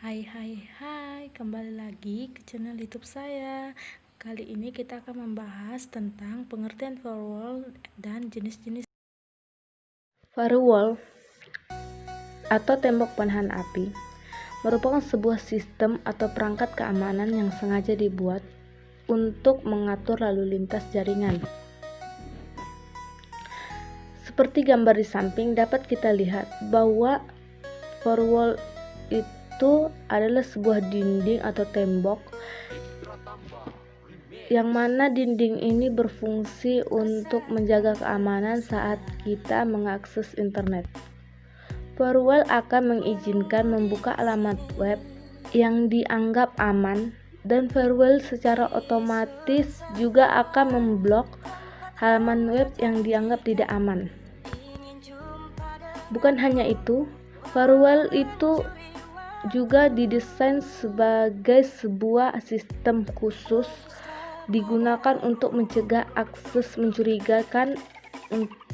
Hai, kembali lagi ke channel YouTube saya. Kali ini kita akan membahas tentang pengertian firewall dan jenis-jenis. Firewall atau tembok penahan api merupakan sebuah sistem atau perangkat keamanan yang sengaja dibuat untuk mengatur lalu lintas jaringan. Seperti gambar di samping dapat kita lihat bahwa firewall itu adalah sebuah dinding atau tembok yang mana dinding ini berfungsi untuk menjaga keamanan saat kita mengakses internet. Firewall akan mengizinkan membuka alamat web yang dianggap aman, dan firewall secara otomatis juga akan memblok halaman web yang dianggap tidak aman. Bukan hanya itu, firewall itu juga didesain sebagai sebuah sistem khusus digunakan untuk mencegah akses mencurigakan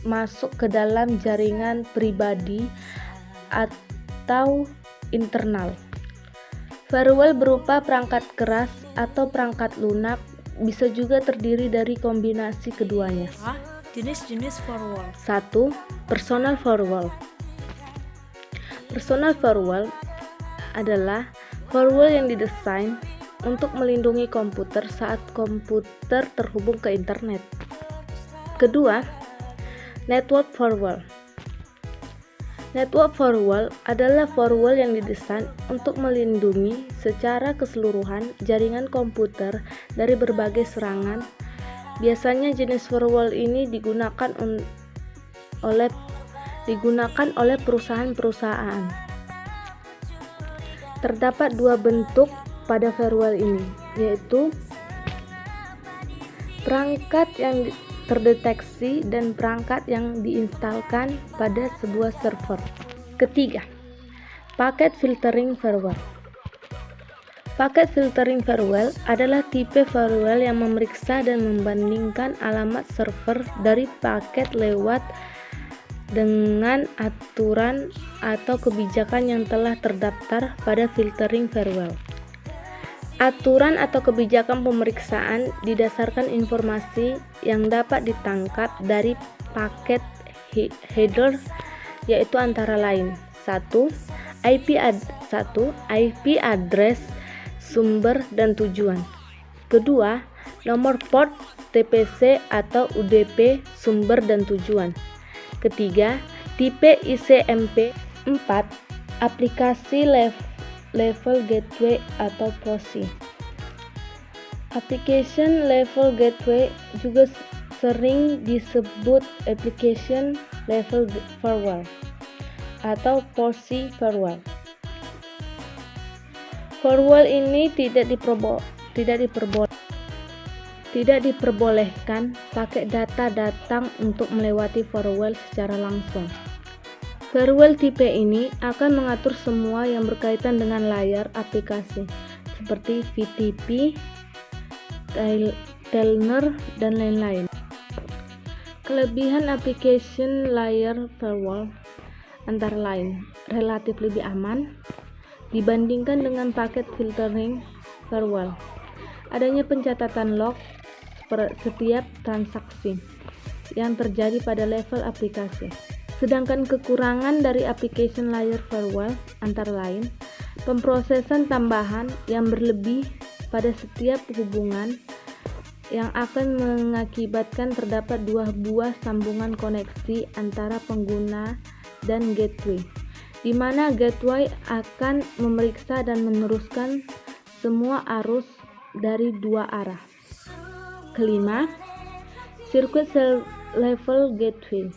masuk ke dalam jaringan pribadi atau internal. Firewall berupa perangkat keras atau perangkat lunak, bisa juga terdiri dari kombinasi keduanya. Jenis-jenis firewall. 1. Personal firewall. Personal firewall adalah firewall yang didesain untuk melindungi komputer saat komputer terhubung ke internet. Kedua, network firewall. Network firewall adalah firewall yang didesain untuk melindungi secara keseluruhan jaringan komputer dari berbagai serangan. Biasanya jenis firewall ini digunakan oleh perusahaan-perusahaan. Terdapat dua bentuk pada firewall ini, yaitu perangkat yang terdeteksi dan perangkat yang diinstalkan pada sebuah server. Ketiga, packet filtering firewall. Packet filtering firewall adalah tipe firewall yang memeriksa dan membandingkan alamat server dari paket lewat dengan aturan atau kebijakan yang telah terdaftar pada filtering firewall. Aturan atau kebijakan pemeriksaan didasarkan informasi yang dapat ditangkap dari paket header, yaitu antara lain 1. IP address sumber dan tujuan. Kedua, nomor port TPC atau UDP sumber dan tujuan. Ketiga, tipe ICMP. 4. Aplikasi level gateway atau POSI. Application level gateway juga sering disebut application level firewall atau POSI firewall. Firewall ini tidak diperbolehkan pakai data datang untuk melewati firewall secara langsung. Firewall tipe ini akan mengatur semua yang berkaitan dengan layar aplikasi seperti VTP, Telnet, dan lain-lain. Kelebihan application layer firewall antara lain relatif lebih aman dibandingkan dengan packet filtering firewall. Adanya pencatatan log setiap transaksi yang terjadi pada level aplikasi. Sedangkan kekurangan dari application layer firewall antara lain pemrosesan tambahan yang berlebih pada setiap hubungan yang akan mengakibatkan terdapat dua buah sambungan koneksi antara pengguna dan gateway, di mana gateway akan memeriksa dan meneruskan semua arus dari dua arah. Kelima, circuit level gateway.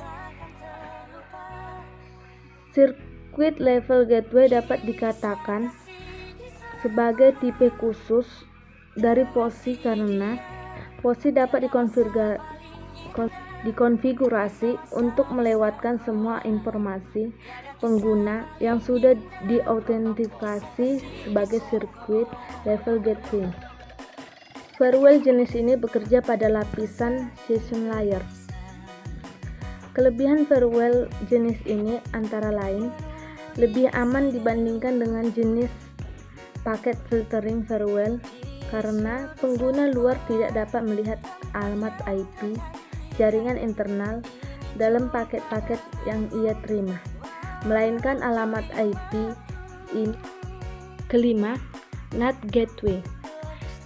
Circuit level gateway dapat dikatakan sebagai tipe khusus dari POSI karena POSI dapat dikonfigurasi untuk melewatkan semua informasi pengguna yang sudah diautentikasi sebagai circuit level gateway. Firewall jenis ini bekerja pada lapisan session layer. Kelebihan firewall jenis ini antara lain lebih aman dibandingkan dengan jenis paket filtering firewall karena pengguna luar tidak dapat melihat alamat IP jaringan internal dalam paket-paket yang ia terima, melainkan alamat IP ini. Kelima, NAT Gateway.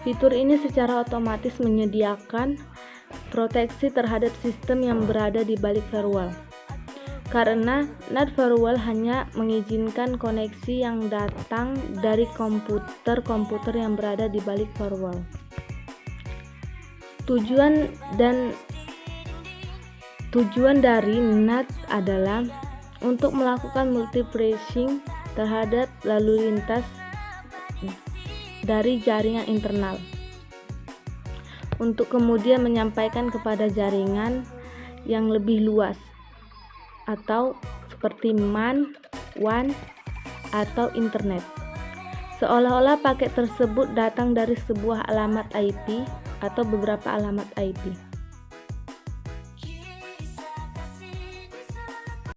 Fitur ini secara otomatis menyediakan proteksi terhadap sistem yang berada di balik firewall. Karena NAT firewall hanya mengizinkan koneksi yang datang dari komputer-komputer yang berada di balik firewall. Tujuan dari NAT adalah untuk melakukan multiplexing terhadap lalu lintas dari jaringan internal, untuk kemudian menyampaikan kepada jaringan yang lebih luas, atau seperti MAN, WAN, atau internet. Seolah-olah paket tersebut datang dari sebuah alamat IP atau beberapa alamat IP.